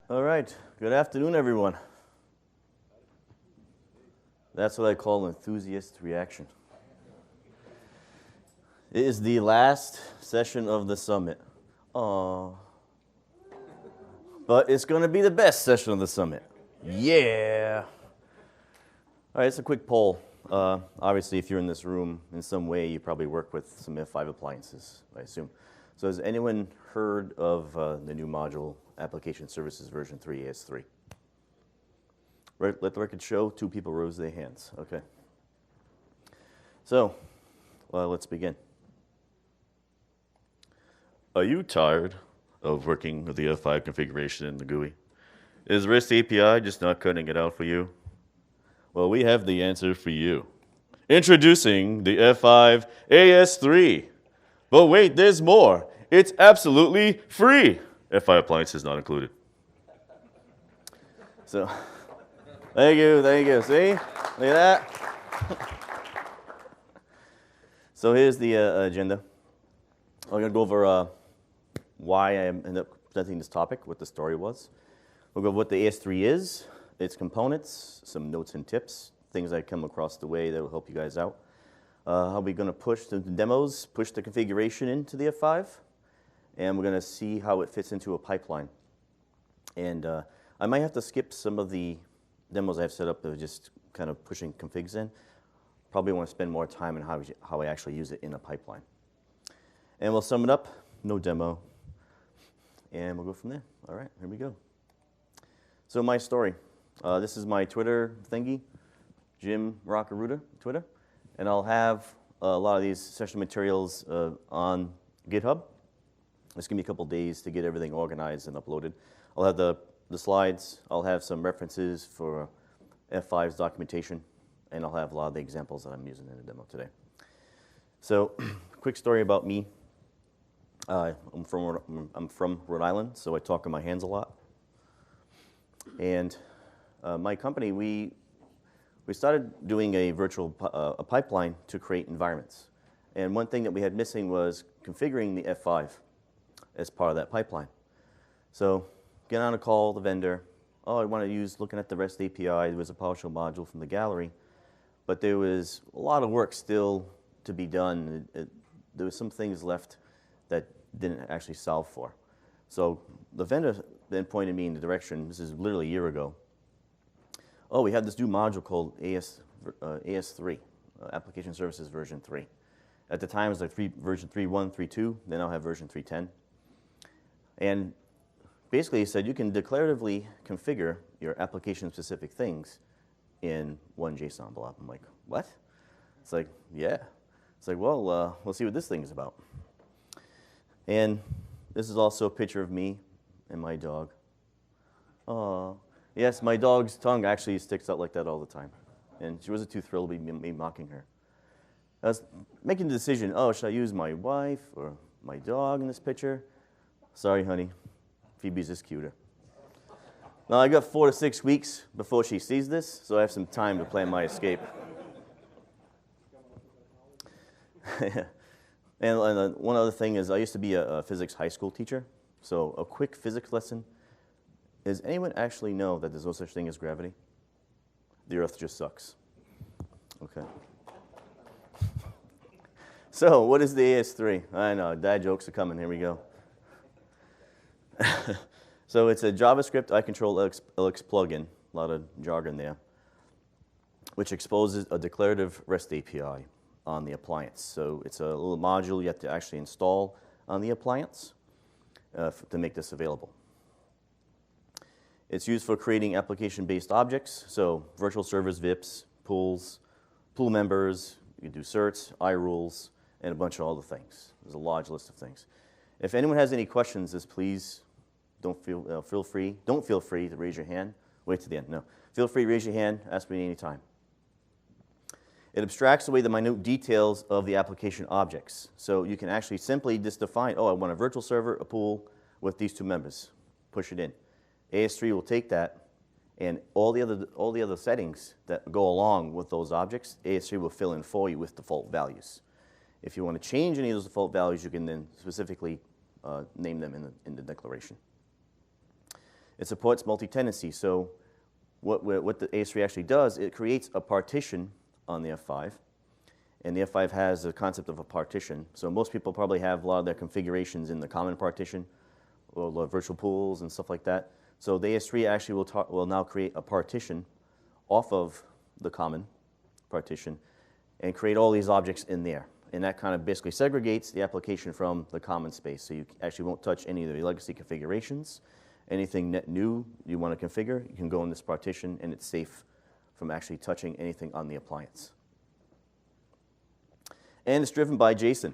All right, good afternoon, everyone. That's what I call an enthusiast reaction. It is the last session of the summit. Aww. But it's going to be the best session of the summit. Yeah. All right, it's a quick poll. Obviously, if you're in this room in some way, you probably work with some F5 appliances, I assume. So has anyone heard of the new module, Application Services version 3, AS3? Let the record show 2 people rose their hands. Okay. So, let's begin. Are you tired of working with the F5 configuration in the GUI? Is REST API just not cutting it out for you? Well, we have the answer for you. Introducing the F5 AS3. But wait, there's more. It's absolutely free. F5 appliance is not included. So, thank you. See? Look at that. So here's the agenda. I'm going to go over why I ended up presenting this topic, what the story was. We'll go over what the AS3 is, its components, some notes and tips, things I come across the way that will help you guys out. How we're going to push the demos, push the configuration into the F5, and we're going to see how it fits into a pipeline. And I might have to skip some of the demos I've set up that are just kind of pushing configs in. Probably want to spend more time on how I actually use it in a pipeline. And we'll sum it up, no demo, and we'll go from there. All right, here we go. So my story. This is my Twitter thingy, Jim Rock Arruda, Twitter. And I'll have a lot of these session materials on GitHub. It's going to be a couple days to get everything organized and uploaded. I'll have the slides. I'll have some references for F5's documentation. And I'll have a lot of the examples that I'm using in the demo today. So, quick story about me. I'm from Rhode Island, so I talk with my hands a lot. And my company, we started doing a virtual a pipeline to create environments. And one thing that we had missing was configuring the F5 as part of that pipeline. So, get on a call, the vendor. Oh, I want to use, looking at the REST API, there was a PowerShell module from the gallery. But there was a lot of work still to be done. There was some things left that didn't actually solve for. So the vendor then pointed me in the direction, this is literally a year ago. Oh, we have this new module called AS3, Application Services version 3. At the time, it was like version 3.1, 3.2. They now have version 3.10. And basically, he said you can declaratively configure your application-specific things in one JSON blob. I'm like, what? It's like, yeah. It's like, well, we'll see what this thing is about. And this is also a picture of me and my dog. Oh, yes, my dog's tongue actually sticks out like that all the time. And she wasn't too thrilled with me mocking her. I was making the decision, oh, should I use my wife or my dog in this picture? Sorry, honey. Phoebe's just cuter. Now, I got 4 to 6 weeks before she sees this, so I have some time to plan my escape. And one other thing is I used to be a physics high school teacher, so a quick physics lesson. Does anyone actually know that there's no such thing as gravity? The Earth just sucks. Okay. So what is the AS3? I know, dad jokes are coming. Here we go. So it's a JavaScript iControl-LX plugin, a lot of jargon there, which exposes a declarative REST API on the appliance. So it's a little module you have to actually install on the appliance to make this available. It's used for creating application-based objects, so virtual servers, VIPs, pools, pool members, you can do certs, iRules, and a bunch of other things. There's a large list of things. If anyone has any questions, just please don't feel free to raise your hand. Wait to the end. No. Feel free to raise your hand. Ask me anytime. It abstracts away the minute details of the application objects. So you can actually simply just define, oh, I want a virtual server, a pool with these 2 members. Push it in. AS3 will take that, and all the other settings that go along with those objects, AS3 will fill in for you with default values. If you want to change any of those default values, you can then specifically name them in the declaration. It supports multi-tenancy. So what the AS3 actually does, it creates a partition on the F5. And the F5 has the concept of a partition. So most people probably have a lot of their configurations in the common partition, or the virtual pools and stuff like that. So the AS3 actually will now create a partition off of the common partition and create all these objects in there. And that kind of basically segregates the application from the common space. So you actually won't touch any of the legacy configurations. Anything net new you want to configure, you can go in this partition, and it's safe from actually touching anything on the appliance. And it's driven by JSON.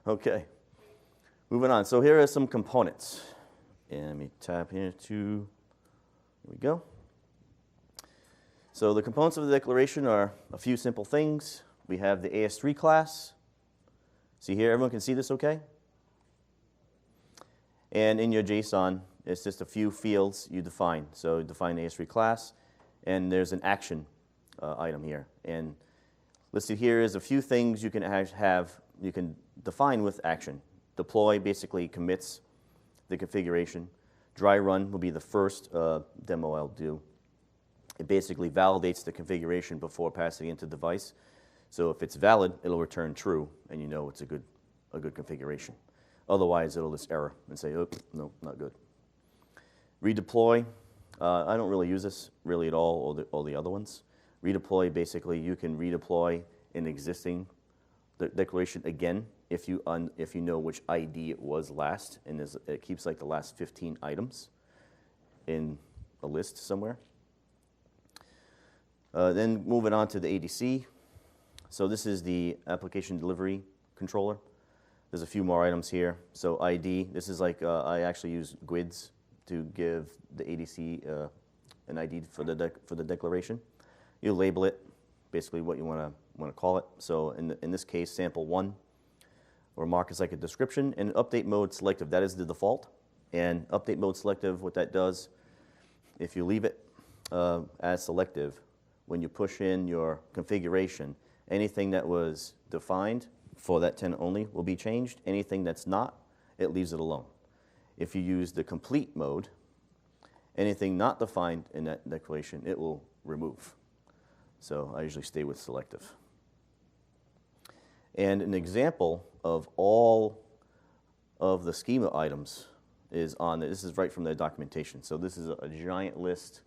Okay, moving on. So here are some components. And let me tap here here we go. So the components of the declaration are a few simple things. We have the AS3 class. See here, everyone can see this okay? And in your JSON, it's just a few fields you define. So you define the AS3 class, and there's an action item here. And listed here is a few things you can you can define with action. Deploy basically commits the configuration. Dry run will be the first demo I'll do. It basically validates the configuration before passing it into the device. So if it's valid, it'll return true, and you know it's a good configuration. Otherwise, it'll just error and say, oh, no, not good. Redeploy. I don't really use this really at all the other ones. Redeploy, basically, you can redeploy an existing declaration again if you know which ID it was last, and it keeps like the last 15 items in a list somewhere. Then moving on to the ADC. So this is the application delivery controller. There's a few more items here. So ID, this is like, I actually use GUIDs to give the ADC an ID for the declaration. You label it, basically what you want to call it. So in this case, sample 1, or mark as like a description, and update mode selective, that is the default. And update mode selective, what that does, if you leave it as selective, when you push in your configuration, anything that was defined for that tenant only will be changed. Anything that's not, it leaves it alone. If you use the complete mode, anything not defined in that declaration, it will remove. So I usually stay with selective. And an example of all of the schema items is on this is right from the documentation. So this is a giant list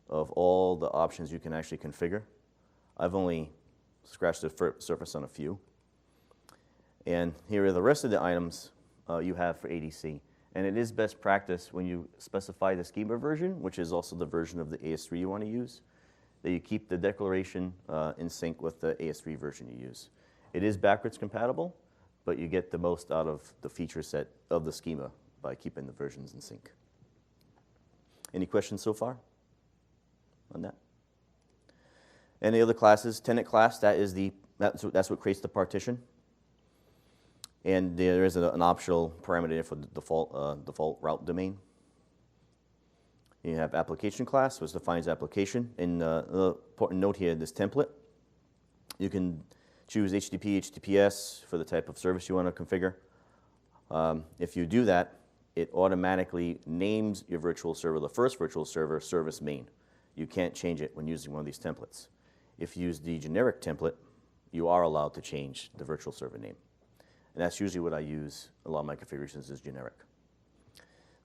of all the options you can actually configure. I've only scratched the surface on a few. And here are the rest of the items you have for ADC. And it is best practice when you specify the schema version, which is also the version of the AS3 you want to use, that you keep the declaration in sync with the AS3 version you use. It is backwards compatible, but you get the most out of the feature set of the schema by keeping the versions in sync. Any questions so far on that? Any other classes? Tenant class, that's what creates the partition. And there is an optional parameter for the default route domain. You have application class, which defines application. And the important note here, this template, you can choose HTTP, HTTPS for the type of service you want to configure. If you do that, it automatically names your virtual server, the first virtual server, service main. You can't change it when using one of these templates. If you use the generic template, you are allowed to change the virtual server name. And that's usually what I use. A lot of my configurations is generic.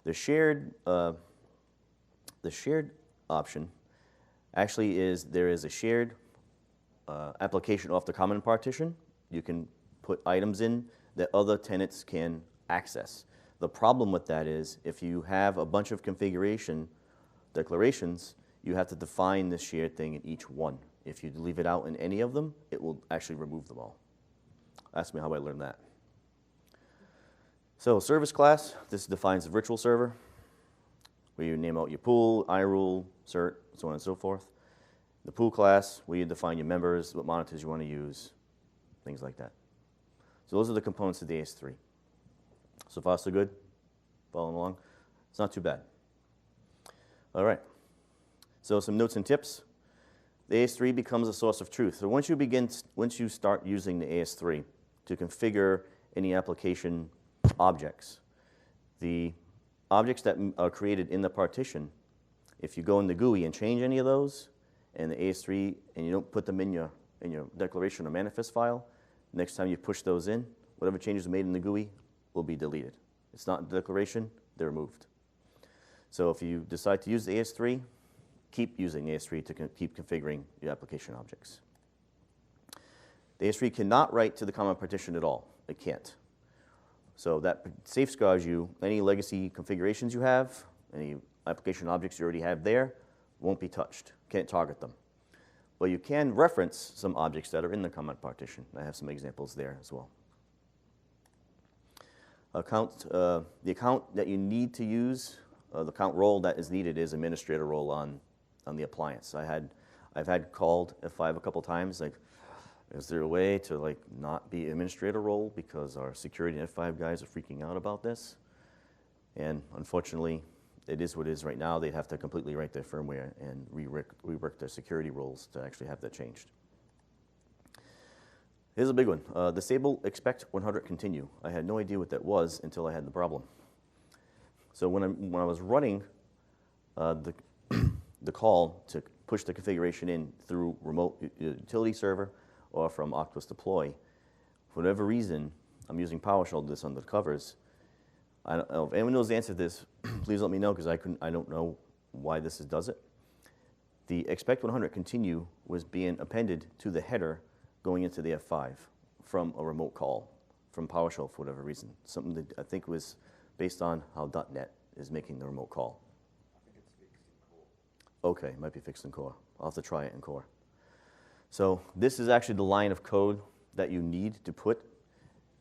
The shared option actually is there is a shared application off the common partition. You can put items in that other tenants can access. The problem with that is if you have a bunch of configuration declarations, you have to define the shared thing in each one. If you leave it out in any of them, it will actually remove them all. Ask me how I learned that. So service class, this defines the virtual server, where you name out your pool, iRule, cert, so on and so forth. The pool class, where you define your members, what monitors you want to use, things like that. So those are the components of the AS3. So far, so good? Following along? It's not too bad. All right. So some notes and tips. The AS3 becomes a source of truth. So once you start using the AS3 to configure any application objects. The objects that are created in the partition, if you go in the GUI and change any of those, and the AS3, and you don't put them in your declaration or manifest file, next time you push those in, whatever changes are made in the GUI will be deleted. It's not in the declaration, they're removed. So if you decide to use the AS3, keep using AS3 to keep configuring your application objects. The AS3 cannot write to the common partition at all. It can't. So that safeguards you. Any legacy configurations you have, any application objects you already have there, won't be touched. Can't target them. But you can reference some objects that are in the common partition. I have some examples there as well. The account that you need to use, the account role that is needed is administrator role on the appliance. I've had called F5 a couple times, like, is there a way to like not be administrator role because our security and F5 guys are freaking out about this? And unfortunately, it is what it is right now. They'd have to completely write their firmware and rework their security roles to actually have that changed. Here's a big one. Disable expect 100 continue. I had no idea what that was until I had the problem. So when I was running the call to push the configuration in through remote utility server or from Octopus deploy, for whatever reason, I'm using PowerShell to do this under the covers. I don't know if anyone knows the answer to this, please let me know, because I don't know why this does it. The expect 100 continue was being appended to the header going into the F5 from a remote call from PowerShell for whatever reason. Something that I think was based on how .NET is making the remote call. I think it's fixed in core. Okay, it might be fixed in core. I'll have to try it in core. So this is actually the line of code that you need to put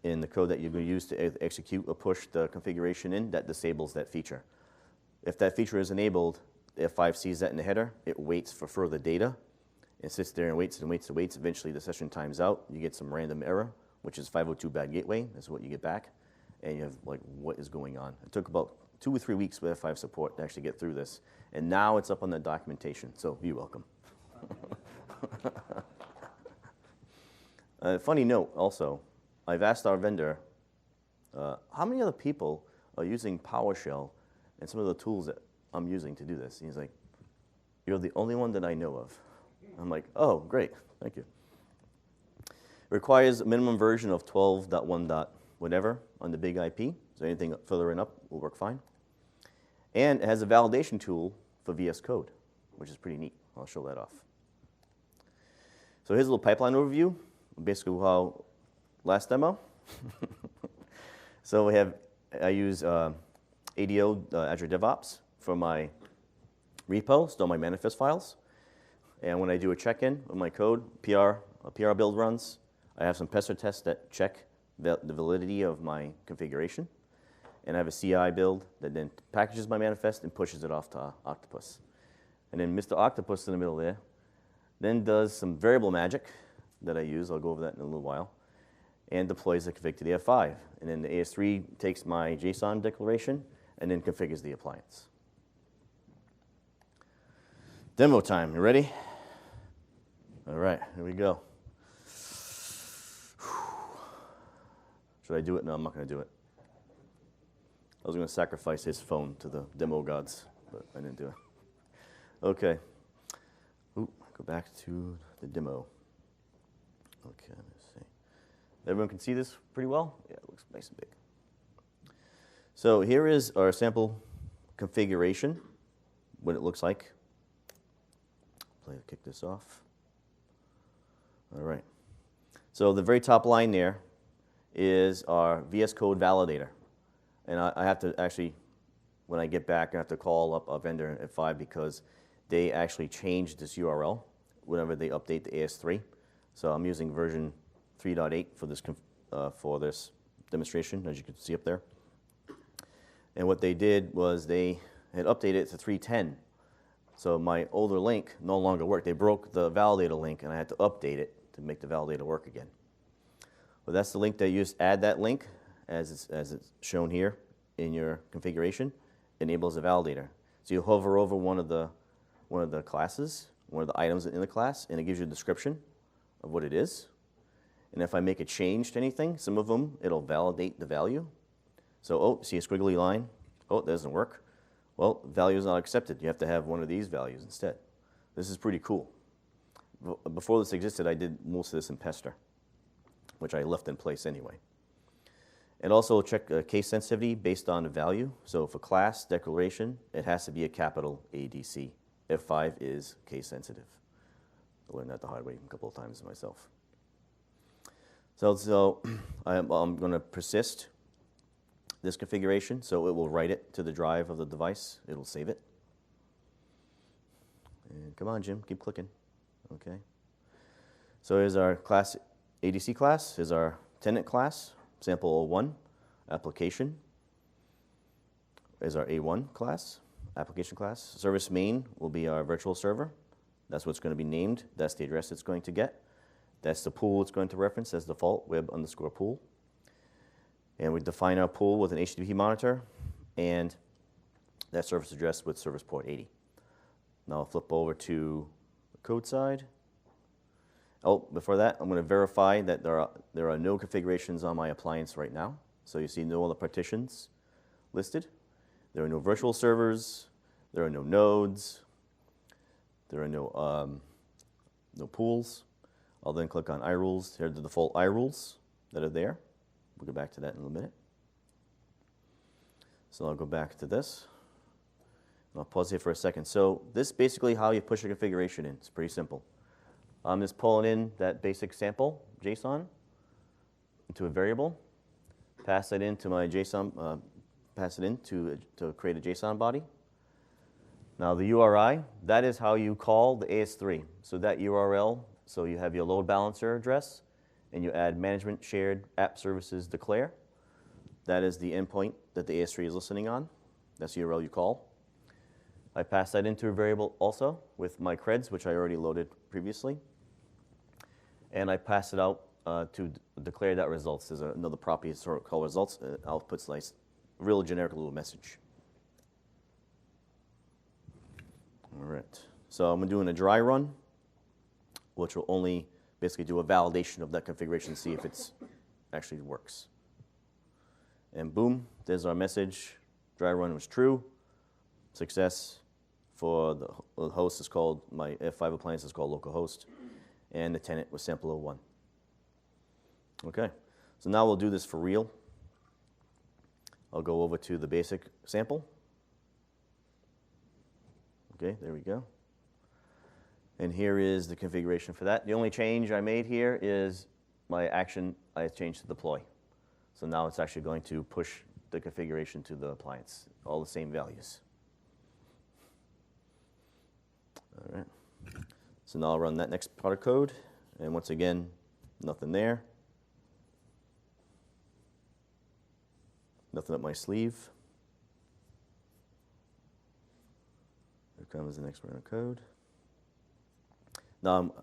in the code that you're going to use to execute or push the configuration in that disables that feature. If that feature is enabled, F5 sees that in the header, it waits for further data. It sits there and waits and waits and waits. Eventually the session times out. You get some random error, which is 502 bad gateway. That's what you get back. And you have like, what is going on? It took about 2 or 3 weeks with F5 support to actually get through this. And now it's up on the documentation, so you're welcome. Funny note also, I've asked our vendor, how many other people are using PowerShell and some of the tools that I'm using to do this? And he's like, you're the only one that I know of. I'm like, oh, great, thank you. It requires a minimum version of 12.1. whatever on the big IP, so anything further and up will work fine. And it has a validation tool for VS Code, which is pretty neat. I'll show that off. So here's a little pipeline overview, basically how last demo. So I use ADO, Azure DevOps, for my repo, store my manifest files. And when I do a check-in of my code, a PR build runs. I have some pester tests that check the validity of my configuration. And I have a CI build that then packages my manifest and pushes it off to Octopus. And then Mr. Octopus in the middle there then does some variable magic that I use. I'll go over that in a little while. And deploys the config to the F5. And then the AS3 takes my JSON declaration and then configures the appliance. Demo time, you ready? All right, here we go. Should I do it? No, I'm not going to do it. I was going to sacrifice his phone to the demo gods, but I didn't do it. Okay. Ooh, go back to the demo. Okay, let's see. Everyone can see this pretty well? Yeah, it looks nice and big. So here is our sample configuration, what it looks like. Kick this off. All right. So the very top line there is our VS Code validator. And I have to actually, when I get back, I have to call up a vendor at F5 because they actually changed this URL whenever they update the AS3. So I'm using version 3.8 for this demonstration, as you can see up there. And what they did was they had updated it to 3.10. So my older link no longer worked. They broke the validator link, and I had to update it to make the validator work again. Well, that's the link that you just add that link as it's shown here in your configuration. Enables a validator. So you hover over one of the classes, one of the items in the class, and it gives you a description of what it is. And if I make a change to anything, some of them, it'll validate the value. So, oh, see a squiggly line? Oh, it doesn't work. Well, value is not accepted. You have to have one of these values instead. This is pretty cool. Before this existed, I did most of this in Pester, which I left in place anyway. And also check case sensitivity based on the value. So for class declaration, it has to be a capital ADC. F5 is case sensitive. I learned that the hard way a couple of times myself. So I'm going to persist this configuration, so it will write it to the drive of the device. It'll save it. And come on, Jim, keep clicking. Okay. So here's our class ADC class. Here's our tenant class, sample 01, application. Is our A1 class, application class. Service main will be our virtual server. That's what's going to be named. That's the address it's going to get. That's the pool it's going to reference as default, web_pool. And we define our pool with an HTTP monitor and that service address with service port 80. Now I'll flip over to the code side. Oh, before that, I'm going to verify that there are no configurations on my appliance right now. So you see no other partitions listed. There are no virtual servers. There are no nodes. There are no pools. I'll then click on iRules. Here are the default iRules that are there. We'll go back to that in a minute. So I'll go back to this. And I'll pause here for a second. So this is basically how you push a configuration in. It's pretty simple. I'm just pulling in that basic sample JSON into a variable, pass it into my JSON, pass it in to create a JSON body. Now the URI, that is how you call the AS3. So that URL, so you have your load balancer address, and you add management shared app services declare. That is the endpoint that the AS3 is listening on. That's the URL you call. I pass that into a variable also with my creds, which I already loaded previously. And I pass it out to declare that results. There's another property called results. It outputs like a real generic little message. All right. So I'm doing a dry run, which will only basically do a validation of that configuration to see if it actually works. And boom, there's our message. Dry run was true. Success for the host is called, my F5 appliance is called localhost. And the tenant was sample 01. Okay, so now we'll do this for real. I'll go over to the basic sample. Okay, there we go. And here is the configuration for that. The only change I made here is my action I changed to deploy. So now it's actually going to push the configuration to the appliance, all the same values. All right. So now I'll run that next part of code. And once again, nothing there. Nothing up my sleeve. Here comes the next run of code. Now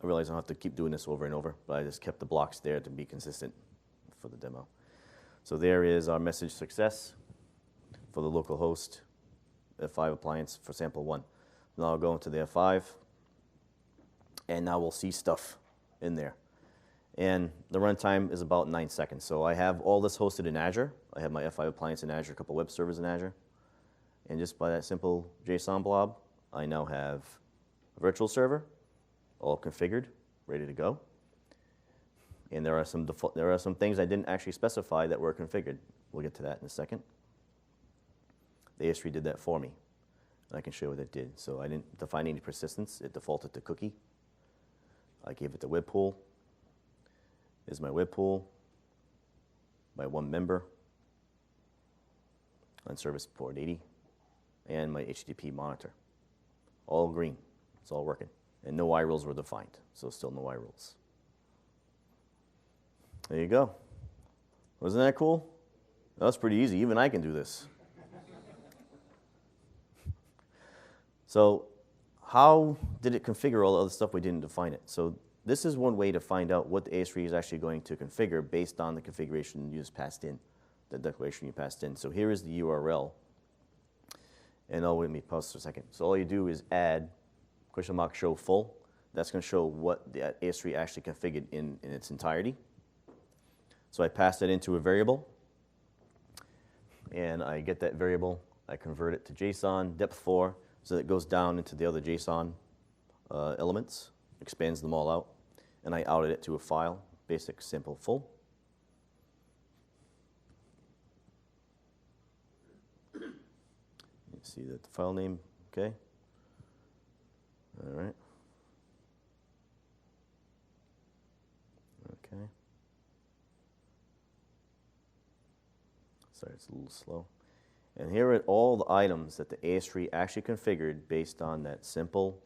I realize I don't have to keep doing this over and over, but I just kept the blocks there to be consistent for the demo. So there is our message success for the local host F5 appliance for sample 1. Now I'll go into the F5, and now we'll see stuff in there. And the runtime is about 9 seconds. So I have all this hosted in Azure. I have my F5 appliance in Azure, a couple web servers in Azure. And just by that simple JSON blob, I now have a virtual server, all configured, ready to go. And there are some things I didn't actually specify that were configured. We'll get to that in a second. The AS3 did that for me. And I can show you what it did. So I didn't define any persistence. It defaulted to cookie. I gave it the web pool. Is my web pool, my one member on service port 80, and my HTTP monitor. All green. It's all working. And no iRules were defined, so still no iRules. There you go. Wasn't that cool? That was pretty easy. Even I can do this. So how did it configure all the other stuff we didn't define it? So this is one way to find out what the AS3 is actually going to configure based on the configuration you just passed in, the declaration you passed in. So here is the URL. And let me pause for a second. So all you do is add ? show full. that's going to show what the AS3 actually configured in its entirety. So I pass that into a variable, and I get that variable. I convert it to JSON, depth 4, so that it goes down into the other JSON elements, expands them all out, and I outed it to a file, basic, simple, full. You see that the file name, okay? All right. Okay. Sorry, it's a little slow. And here are all the items that the AS3 actually configured based on that simple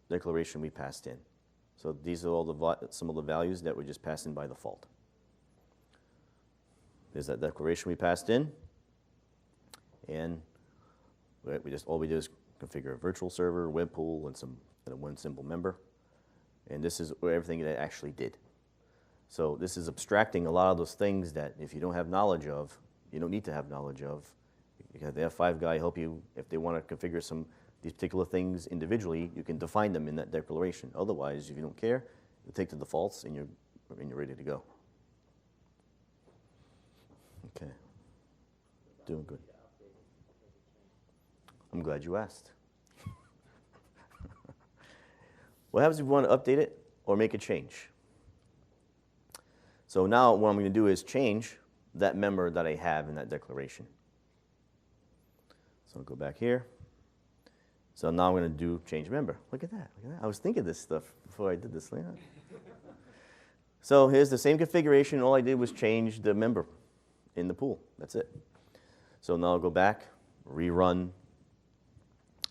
declaration we passed in. So these are all some of the values that were just passed in by default. There's that declaration we passed in, and all we did is configure a virtual server, web pool, and one simple member. And this is everything that it actually did. So this is abstracting a lot of those things that if you don't have knowledge of, you don't need to have knowledge of. You have the F5 guy help you. If they want to configure these particular things individually, you can define them in that declaration. Otherwise, if you don't care, you take the defaults and you're ready to go. Okay. Doing good. I'm glad you asked. What happens if you want to update it or make a change? So now what I'm going to do is change that member that I have in that declaration. So I'll go back here. So now I'm going to do change member. Look at that. Look at that. I was thinking this stuff before I did this. So here's the same configuration. All I did was change the member in the pool. That's it. So now I'll go back, rerun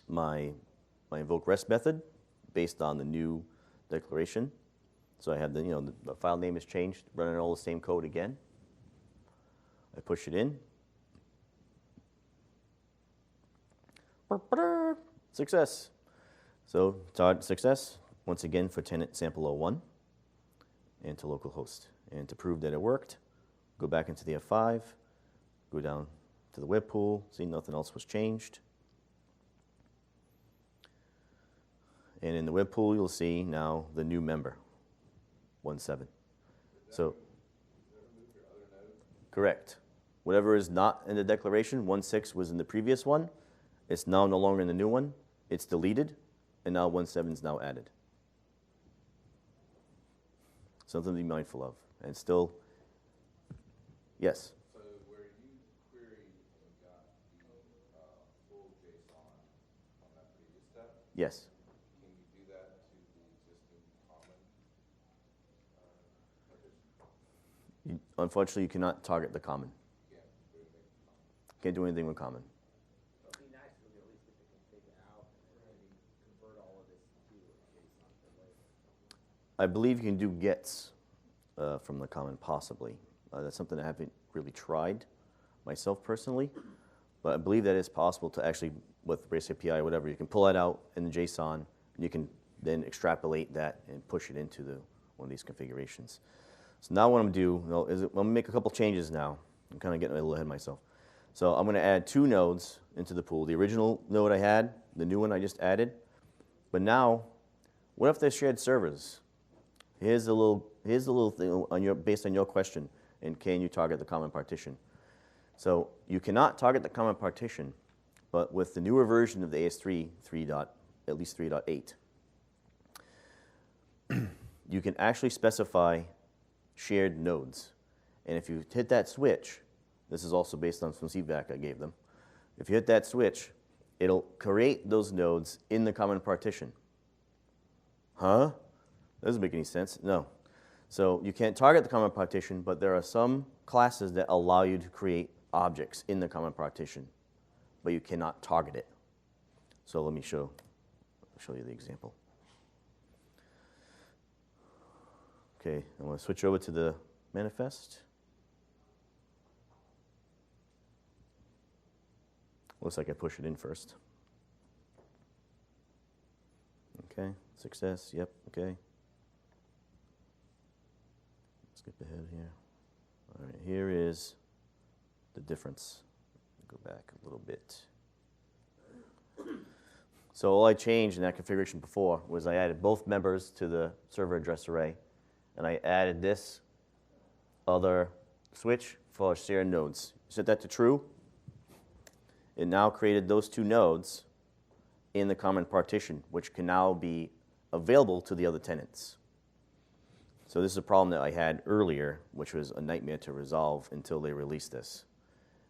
my invoke REST method based on the new declaration. So I have the file name is changed, running all the same code again. I push it in. Success. So target success, once again for tenant sample 01 and to localhost. And to prove that it worked, go back into the F5, go down to the web pool, see nothing else was changed. And in the web pool, you'll see now the new member, 1.7. So, correct. Whatever is not in the declaration, 1.6 was in the previous one. It's now no longer in the new one. It's deleted, and now 1.7 is now added. Something to be mindful of. And still, yes? So where you queried and got the full JSON on that previous step, Yes. can you do that to the existing common partition? Unfortunately, you cannot target the common. Can't do anything Can't do anything with common. with common. It'd be nice if we at least get the config out and then convert all of this to JSON for later. I believe you can do gets from the common, possibly. That's something I haven't really tried myself personally, but I believe that it's possible to actually, with REST API or whatever, you can pull that out in the JSON, and you can then extrapolate that and push it into one of these configurations. So now what I'm going to do is I'm going to make a couple changes now. I'm kind of getting a little ahead of myself. So I'm going to add 2 nodes into the pool. The original node I had, the new one I just added. But now, what if they're shared servers? Here's a little thing based on your question, and can you target the common partition? So you cannot target the common partition, but with the newer version of the AS3, at least 3.8, you can actually specify shared nodes. And if you hit that switch, this is also based on some feedback I gave them. If you hit that switch, it'll create those nodes in the common partition. Huh? That doesn't make any sense. No. So you can't target the common partition, but there are some classes that allow you to create objects in the common partition, but you cannot target it. So let me show you the example. Okay, I'm going to switch over to the manifest. Looks like I push it in first. Okay, success, yep, okay. Skip ahead here. All right, here is the difference. Go back a little bit. So all I changed in that configuration before was I added both members to the server address array, and I added this other switch for shared nodes. Set that to true. It now created those two nodes in the common partition, which can now be available to the other tenants. So this is a problem that I had earlier, which was a nightmare to resolve until they released this,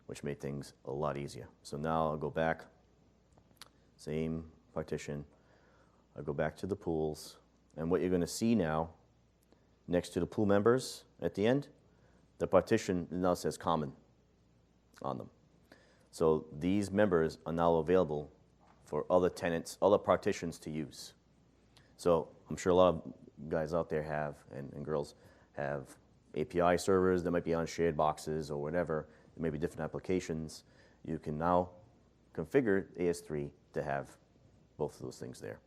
which made things a lot easier. So now I'll go back, same partition. I'll go back to the pools, and what you're going to see now, next to the pool members at the end, the partition now says common on them. So these members are now available for other tenants, other partitions to use. So I'm sure a lot of guys out there have, and girls, have API servers that might be on shared boxes or whatever. There may be different applications. You can now configure AS3 to have both of those things there.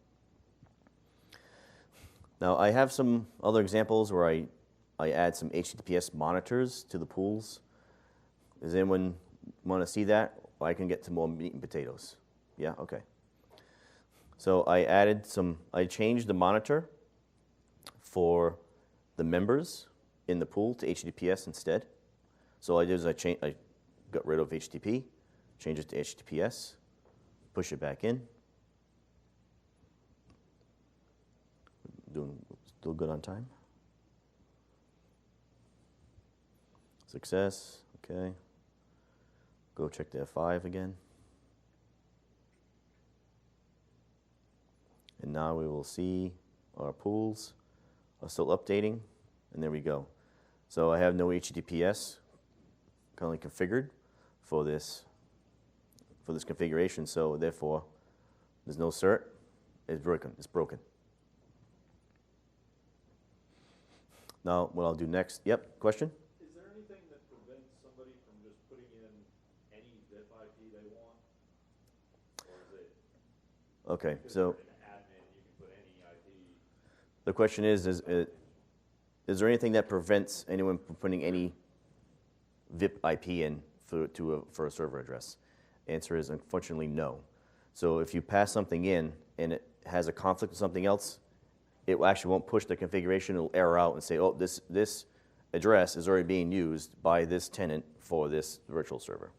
Now I have some other examples where I add some HTTPS monitors to the pools. Does anyone want to see that? Or I can get to more meat and potatoes. Yeah, okay. So I changed the monitor for the members in the pool to HTTPS instead. So all I did is I got rid of HTTP, changed it to HTTPS, push it back in. Doing still good on time. Success, okay. Go check the F5 again. And now we will see our pools are still updating, and there we go. So I have no HTTPS currently configured for this configuration, so therefore there's no cert. It's broken. Now what I'll do next, yep, question? Is there anything that prevents somebody from just putting in any zip IP they want? Or is it? Okay, Because so you're an admin, you can put any IP. the question is there anything that prevents anyone from putting any VIP IP in for a server address? Answer is unfortunately no. So if you pass something in and it has a conflict with something else, it actually won't push the configuration. It'll error out and say, oh, this address is already being used by this tenant for this virtual server.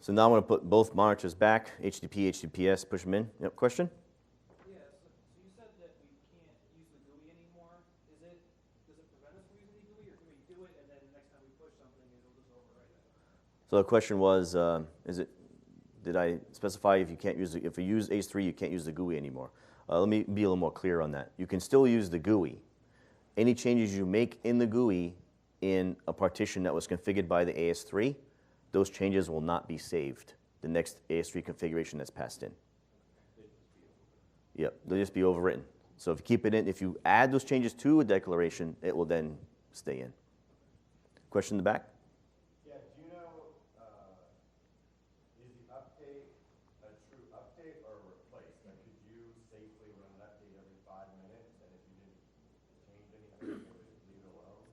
So now I'm going to put both monitors back, HTTP, HTTPS, push them in. Yep, question? Yeah, so you said that we can't use the GUI anymore. Does it prevent us from using the GUI, or can we do it and then next time we push something, it'll just overwrite it? So the question was, did I specify if you use ACE3, you can't use the GUI anymore? Let me be a little more clear on that. You can still use the GUI. Any changes you make in the GUI in a partition that was configured by the AS3, those changes will not be saved the next AS3 configuration that's passed in. Yep, they'll just be overwritten. So if you keep it in, if you add those changes to a declaration, it will then stay in. Question in the back? Yeah, do you know, is the update a true update or a replace? Like, could you safely run an update every 5 minutes, and if you didn't change anything, you could just leave it alone?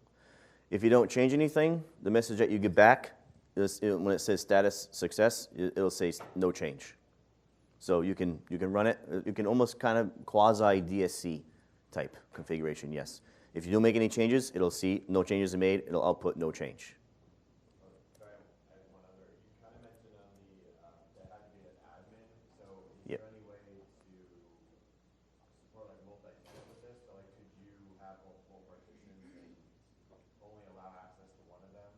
If you don't change anything, the message that you get back, when it says status success, it'll say no change. So you can run it. You can almost kind of quasi DSC type configuration, yes. If you don't make any changes, it'll see no changes are made. It'll output no change. Sorry, I have one other. You kind of mentioned on the that had to be an admin. So is Yep. there any way to support like multi-tenant with this? So like, could you have multiple partitions and only allow access to one of them,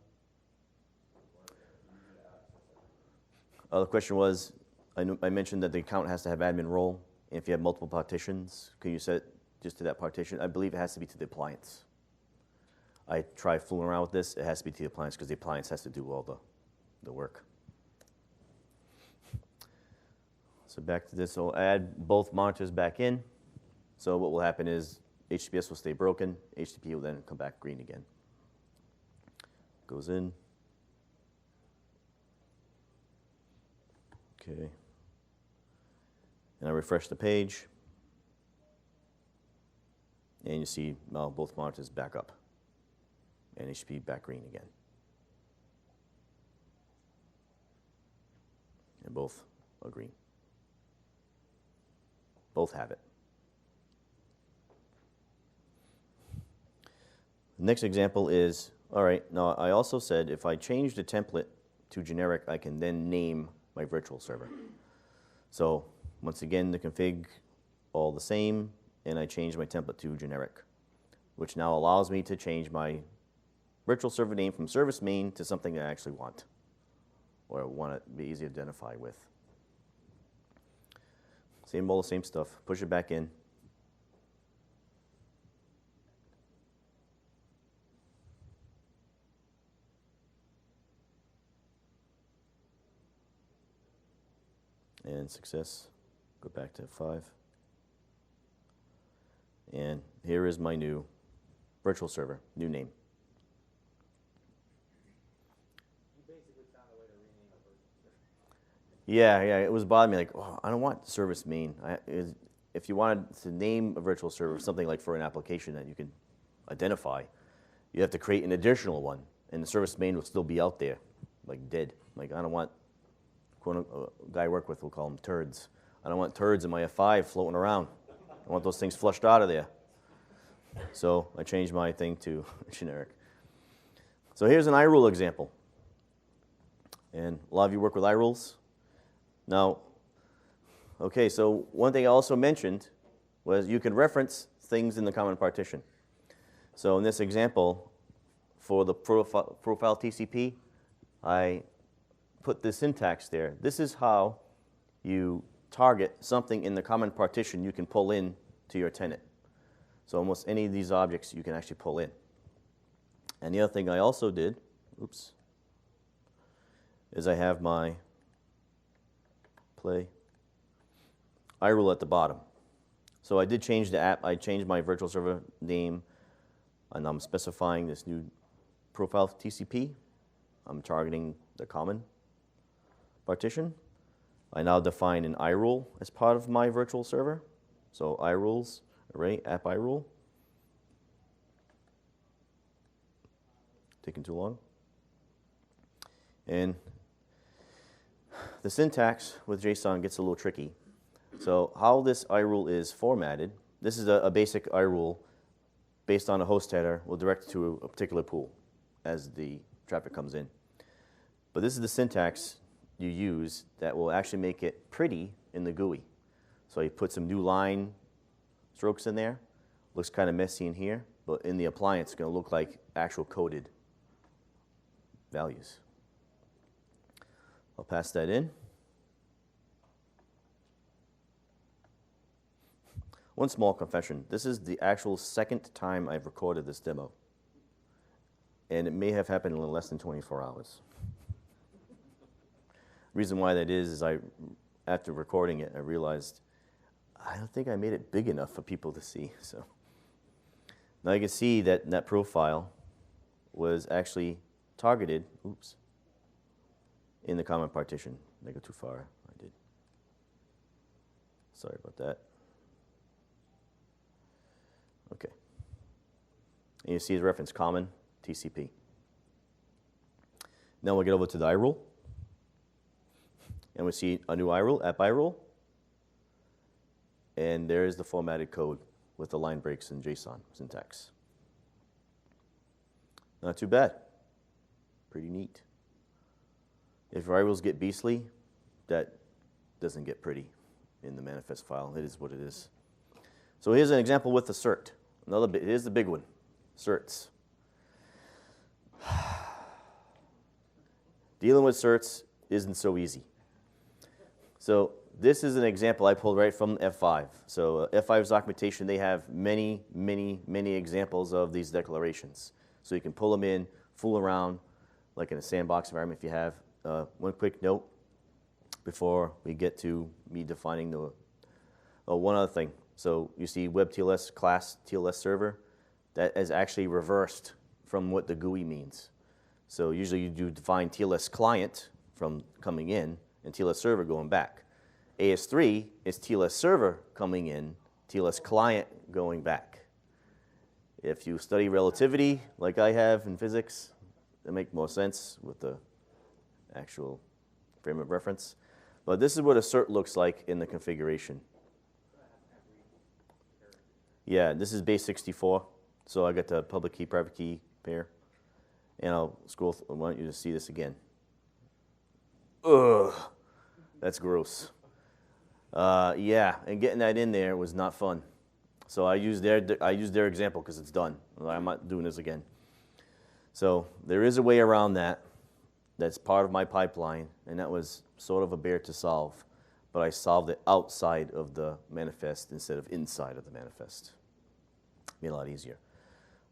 or is it easy to access everything? The question was, I mentioned that the account has to have admin role. If you have multiple partitions, can you set it just to that partition? I believe it has to be to the appliance. I tried fooling around with this. It has to be to the appliance because the appliance has to do all the work. So back to this. So I add both monitors back in. So what will happen is HTTPS will stay broken. HTTP will then come back green again. Goes in. Okay. And I refresh the page. And you see now both monitors back up. And HTTP back green again. And both agree. Both have it. Next example is, all right, now I also said if I change the template to generic, I can then name my virtual server. So once again, the config all the same, and I change my template to generic, which now allows me to change my virtual server name from service main to something I actually want, or want to be easy to identify with. Same all the same stuff, push it back in. And success, go back to F5. And here is my new virtual server, new name. You basically found a way to rename a virtual server. Yeah, it was bothering me, like, oh, I don't want service main. If you wanted to name a virtual server something like for an application that you can identify, you have to create an additional one, and the service main will still be out there, like dead. Like, I don't want, a guy I work with will call them turds. I don't want turds in my F5 floating around. I want those things flushed out of there. So I changed my thing to generic. So here's an iRule example. And a lot of you work with iRules. Now, okay, so one thing I also mentioned was you can reference things in the common partition. So in this example, for the profile TCP, I put the syntax there. This is how you target something in the common partition you can pull in to your tenant. So almost any of these objects you can actually pull in. And the other thing I also did, is I have my play iRule at the bottom. So I did change the app. I changed my virtual server name, and I'm specifying this new profile TCP. I'm targeting the common partition. I now define an iRule as part of my virtual server. So iRules, array, app iRule. Taking too long. And the syntax with JSON gets a little tricky. So how this iRule is formatted, this is a basic iRule based on a host header. Will direct to a particular pool as the traffic comes in. But this is the syntax you use that will actually make it pretty in the GUI. So you put some new line strokes in there. Looks kind of messy in here, but in the appliance, it's going to look like actual coded values. I'll pass that in. One small confession. This is the actual second time I've recorded this demo. And it may have happened in less than 24 hours. Reason why that is after recording it, I realized I don't think I made it big enough for people to see. So now you can see that that profile was actually targeted, in the common partition. Did I go too far? I did. Sorry about that. Okay. And you see the reference common TCP. Now we'll get over to the iRule. And we see a new iRule, app iRule. And there is the formatted code with the line breaks and JSON syntax. Not too bad. Pretty neat. If iRules get beastly, that doesn't get pretty in the manifest file. It is what it is. So here's an example with the cert. Here's the big one, certs. Dealing with certs isn't so easy. So this is an example I pulled right from F5. So F5's documentation, they have many, many, many examples of these declarations. So you can pull them in, fool around, like in a sandbox environment if you have. One quick note before we get to me defining the, one other thing. So you see web TLS class TLS server, that is actually reversed from what the GUI means. So usually you do define TLS client from coming in and TLS server going back. AS3 is TLS server coming in, TLS client going back. If you study relativity, like I have in physics, that makes more sense with the actual frame of reference. But this is what a cert looks like in the configuration. Yeah, this is base 64. So I got the public key, private key pair. And I'll scroll, I want you to see this again. Ugh, that's gross. Yeah, and getting that in there was not fun. So I used their example because it's done. I'm not doing this again. So there is a way around that. That's part of my pipeline, and that was sort of a bear to solve. But I solved it outside of the manifest instead of inside of the manifest. Made it a lot easier.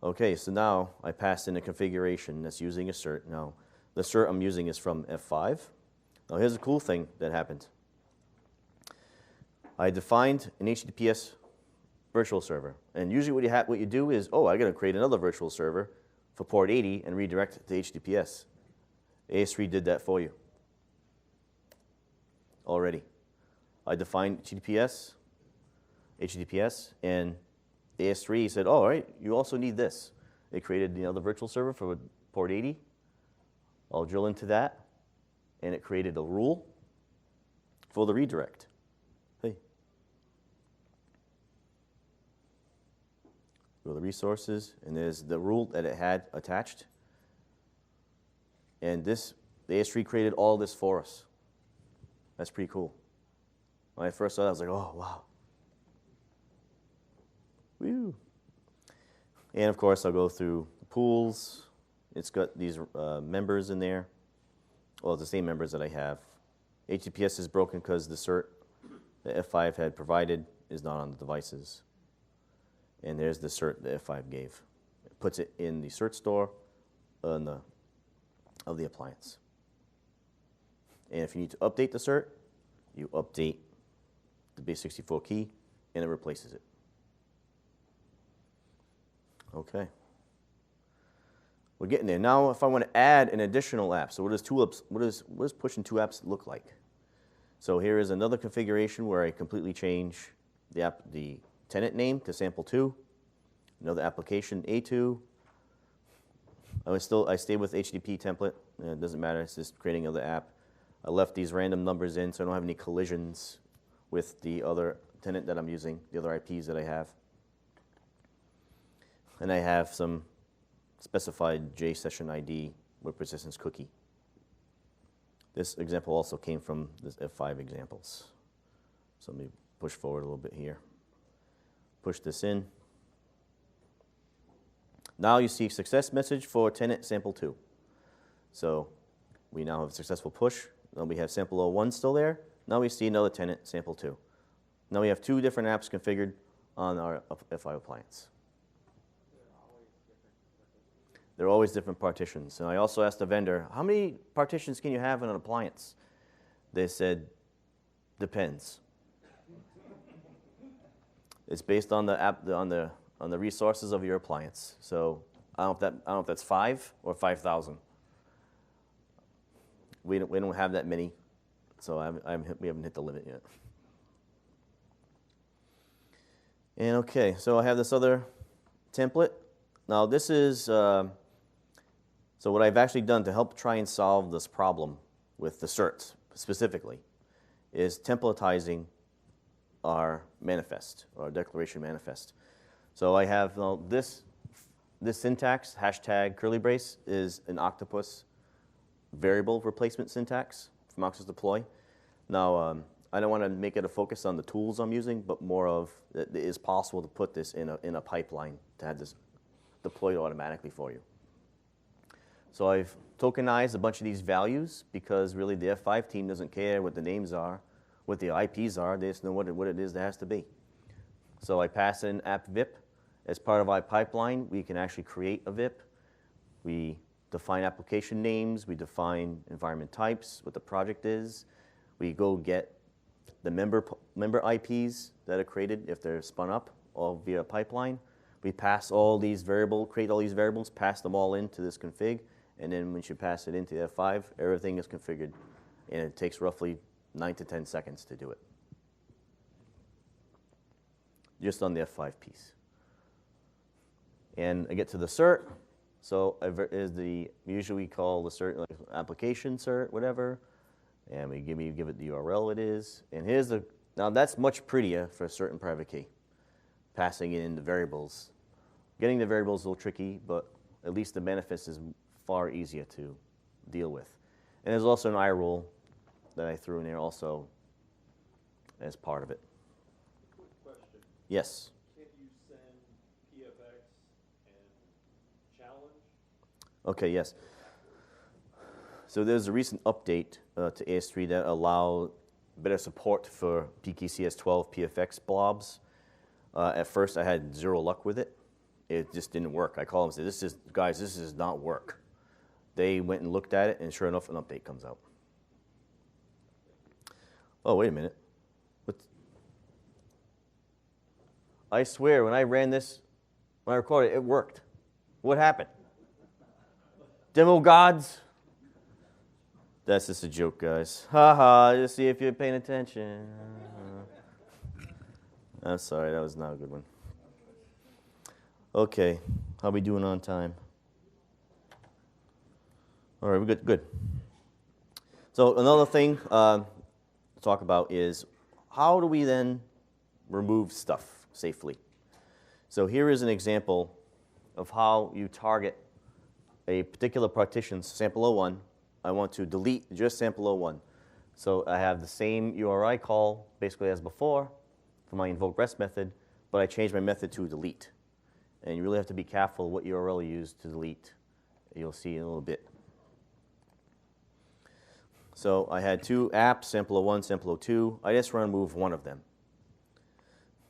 Okay, so now I passed in a configuration that's using a cert. Now, the cert I'm using is from F5. Now, here's a cool thing that happened. I defined an HTTPS virtual server. And usually what you do is, I got to create another virtual server for port 80 and redirect it to HTTPS. AS3 did that for you already. I defined HTTPS, and AS3 said, all right, you also need this. They created the virtual server for port 80. I'll drill into that, and it created a rule for the redirect. Hey. Go to the resources, and there's the rule that it had attached. And the AS3 created all this for us. That's pretty cool. When I first saw that, I was like, oh, wow. Woo. And of course, I'll go through the pools. It's got these members in there. Well, it's the same members that I have. HTTPS is broken because the cert that F5 had provided is not on the devices. And there's the cert that F5 gave. It puts it in the cert store of the appliance. And if you need to update the cert, you update the base 64 key, and it replaces it. Okay. We're getting there. Now, if I want to add an additional app, so what does pushing two apps look like? So here is another configuration where I completely change the tenant name to sample2, another application A2. I stay with HTTP template. It doesn't matter. It's just creating another app. I left these random numbers in so I don't have any collisions with the other tenant that I'm using, the other IPs that I have. And I have some specified JSession ID with persistence cookie. This example also came from this F5 examples. So let me push forward a little bit here. Push this in. Now you see success message for tenant sample 2. So we now have a successful push. Now we have sample 01 still there. Now we see another tenant sample 2. Now we have two different apps configured on our F5 appliance. They're always different partitions. And I also asked the vendor, how many partitions can you have in an appliance? They said, depends. It's based on the resources of your appliance. So I don't know if that's 5 or 5,000. We don't have that many, so we haven't hit the limit yet. And okay, so I have this other template. Now this is so what I've actually done to help try and solve this problem with the certs specifically is templatizing our manifest, our declaration manifest. So I have this syntax, hashtag curly brace, is an Octopus variable replacement syntax from Octopus deploy. Now, I don't want to make it a focus on the tools I'm using, but more of it is possible to put this in a pipeline to have this deployed automatically for you. So I've tokenized a bunch of these values because really the F5 team doesn't care what the names are, what the IPs are. They just know what it is that has to be. So I pass in app VIP. As part of our pipeline, we can actually create a VIP. We define application names. We define environment types, what the project is. We go get the member IPs that are created if they're spun up, all via pipeline. We pass all these variables, create all these variables, pass them all into this config, and then once you pass it into F5, everything is configured, and it takes roughly 9 to 10 seconds to do it. Just on the F5 piece. And I get to the cert. So is usually we call the cert like application cert, whatever. And we give it the URL it is. And here's the, now that's much prettier for a certain private key. Passing it into variables. Getting the variables is a little tricky, but at least the manifest is far easier to deal with. And there's also an iRule that I threw in there also as part of it. Quick question. Yes. Can you send PFX and challenge? Okay, yes. So there's a recent update to AS3 that allow better support for PKCS12 PFX blobs. At first, I had zero luck with it. It just didn't work. I called them and said, guys, this does not work. They went and looked at it, and sure enough, an update comes out. Oh, wait a minute. I swear, when I ran this, when I recorded it, it worked. What happened? Demo gods? That's just a joke, guys. Ha ha, just see if you're paying attention. I'm sorry, that was not a good one. Okay, how we doing on time? All right, we're good, good. So another thing to talk about is how do we then remove stuff safely? So here is an example of how you target a particular partition, sample 01. I want to delete just sample 01. So I have the same URI call basically as before for my invoke rest method, but I changed my method to delete. And you really have to be careful what URL you use to delete. You'll see in a little bit. So I had two apps, sample 01, sample 02. I just want to remove one of them.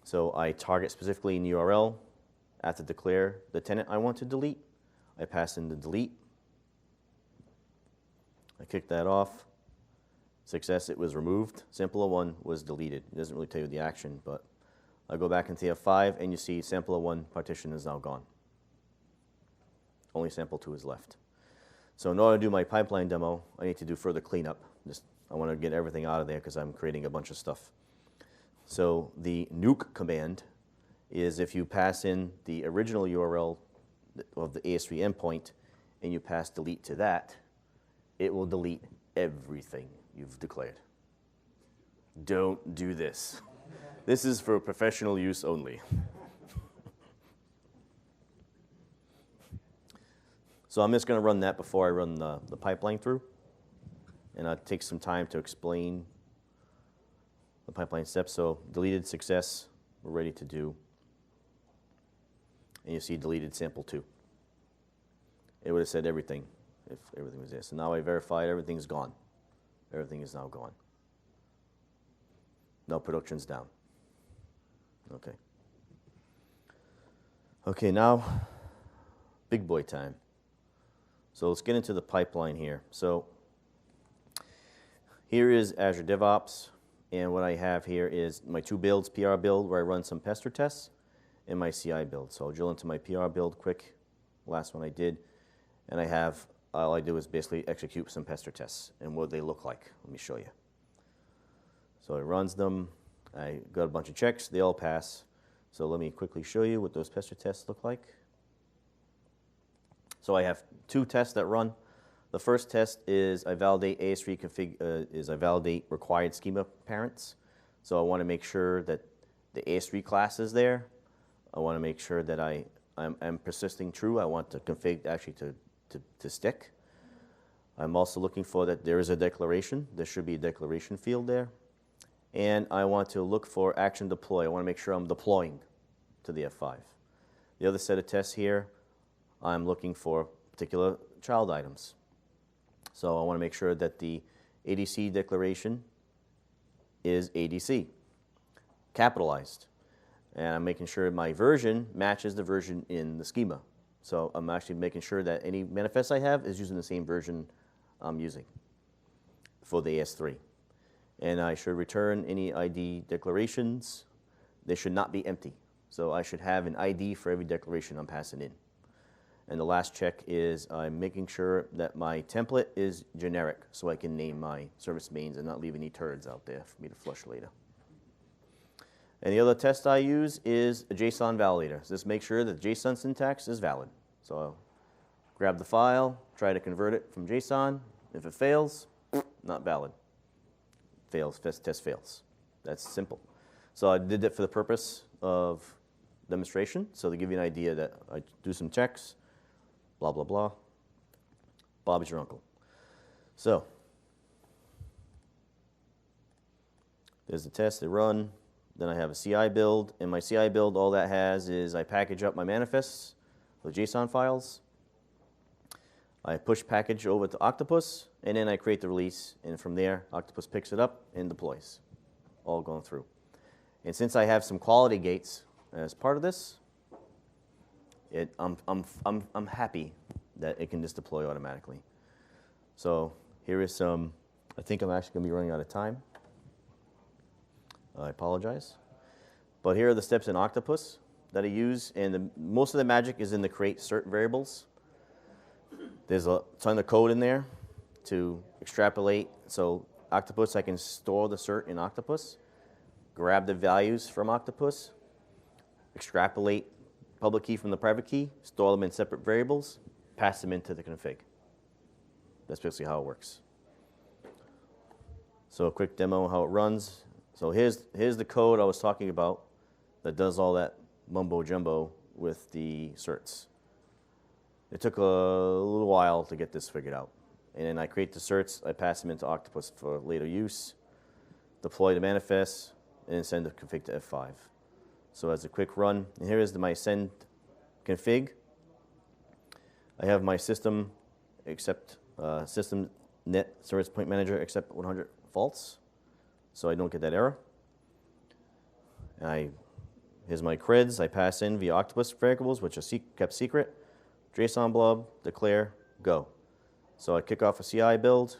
So I target specifically in URL. After declare the tenant I want to delete, I pass in the delete. I kick that off. Success, it was removed. Sample 01 was deleted. It doesn't really tell you the action, but I go back into F5 and you see sample 01 partition is now gone. Only sample 2 is left. So in order to do my pipeline demo, I need to do further cleanup. I want to get everything out of there because I'm creating a bunch of stuff. So the nuke command is if you pass in the original URL of the AS3 endpoint and you pass delete to that, it will delete everything you've declared. Don't do this. This is for professional use only. So I'm just going to run that before I run the pipeline through. And I'll take some time to explain the pipeline steps. So deleted success, we're ready to do. And you see deleted sample 2. It would have said everything if everything was there. So now I verified everything's gone. Everything is now gone. Now production's down. Okay. Okay, now big boy time. So let's get into the pipeline here. So here is Azure DevOps, and what I have here is my two builds, PR build where I run some pester tests, and my CI build. So I'll drill into my PR build quick, last one I did, and I have, all I do is basically execute some pester tests, and what they look like. Let me show you. So it runs them, I got a bunch of checks, they all pass. So let me quickly show you what those pester tests look like. So I have two tests that run. The first test is I validate AS3 config, I validate required schema parents. So I want to make sure that the AS3 class is there. I want to make sure that I'm persisting true. I want the config actually to stick. I'm also looking for that there is a declaration. There should be a declaration field there. And I want to look for action deploy. I want to make sure I'm deploying to the F5. The other set of tests here, I'm looking for particular child items. So I want to make sure that the ADC declaration is ADC, capitalized. And I'm making sure my version matches the version in the schema. So I'm actually making sure that any manifest I have is using the same version I'm using for the AS3. And I should return any ID declarations. They should not be empty. So I should have an ID for every declaration I'm passing in. And the last check is I'm making sure that my template is generic so I can name my service mains and not leave any turds out there for me to flush later. And the other test I use is a JSON validator. So just make sure that JSON syntax is valid. So I'll grab the file, try to convert it from JSON. If it fails, not valid. fails, test fails. That's simple. So I did it for the purpose of demonstration, so to give you an idea that I do some checks, blah, blah, blah. Bob is your uncle. So there's the test, they run. Then I have a CI build. In my CI build, all that has is I package up my manifests with JSON files. I push package over to Octopus, and then I create the release. And from there, Octopus picks it up and deploys, all going through. And since I have some quality gates as part of this, I'm happy that it can just deploy automatically. So here is some, I think I'm actually going to be running out of time. I apologize. But here are the steps in Octopus that I use, and most of the magic is in the create cert variables. There's a ton of code in there to extrapolate. So Octopus, I can store the cert in Octopus, grab the values from Octopus, extrapolate public key from the private key, store them in separate variables, pass them into the config. That's basically how it works. So a quick demo of how it runs. So here's the code I was talking about that does all that mumbo jumbo with the certs. It took a little while to get this figured out. And then I create the certs, I pass them into Octopus for later use, deploy the manifest, and then send the config to F5. So as a quick run, and here is my send config. I have my system except system net service point manager except 100 false, so I don't get that error. And here's my creds. I pass in via Octopus variables, which are kept secret. JSON blob, declare, go. So I kick off a CI build,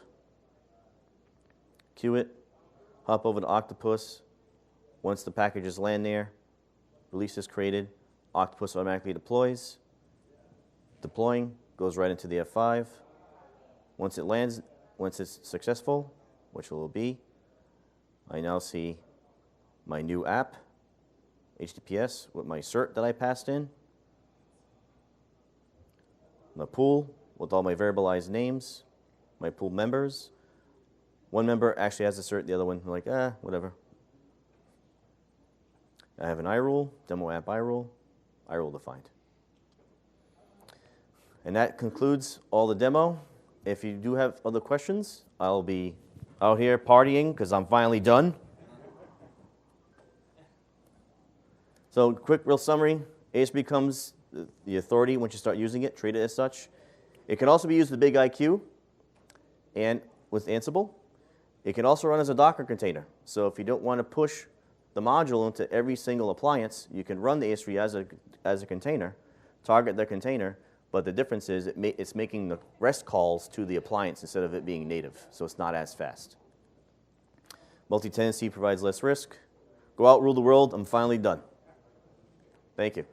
queue it, hop over to Octopus. Once the packages land there, release is created, Octopus automatically deploys. Deploying, goes right into the F5. Once it lands, once it's successful, which it will be, I now see my new app, HTTPS, with my cert that I passed in, my pool with all my variabilized names, my pool members. One member actually has a cert, the other one, I'm like, whatever. I have an iRule, demo app iRule defined. And that concludes all the demo. If you do have other questions, I'll be out here partying because I'm finally done. So quick, real summary. AS becomes the authority once you start using it, treat it as such. It can also be used with Big IQ and with Ansible. It can also run as a Docker container. So if you don't want to push the module into every single appliance, you can run the AS3 as a container, target the container, but the difference is it's making the REST calls to the appliance instead of it being native, so it's not as fast. Multi-tenancy provides less risk. Go out, rule the world. I'm finally done. Thank you.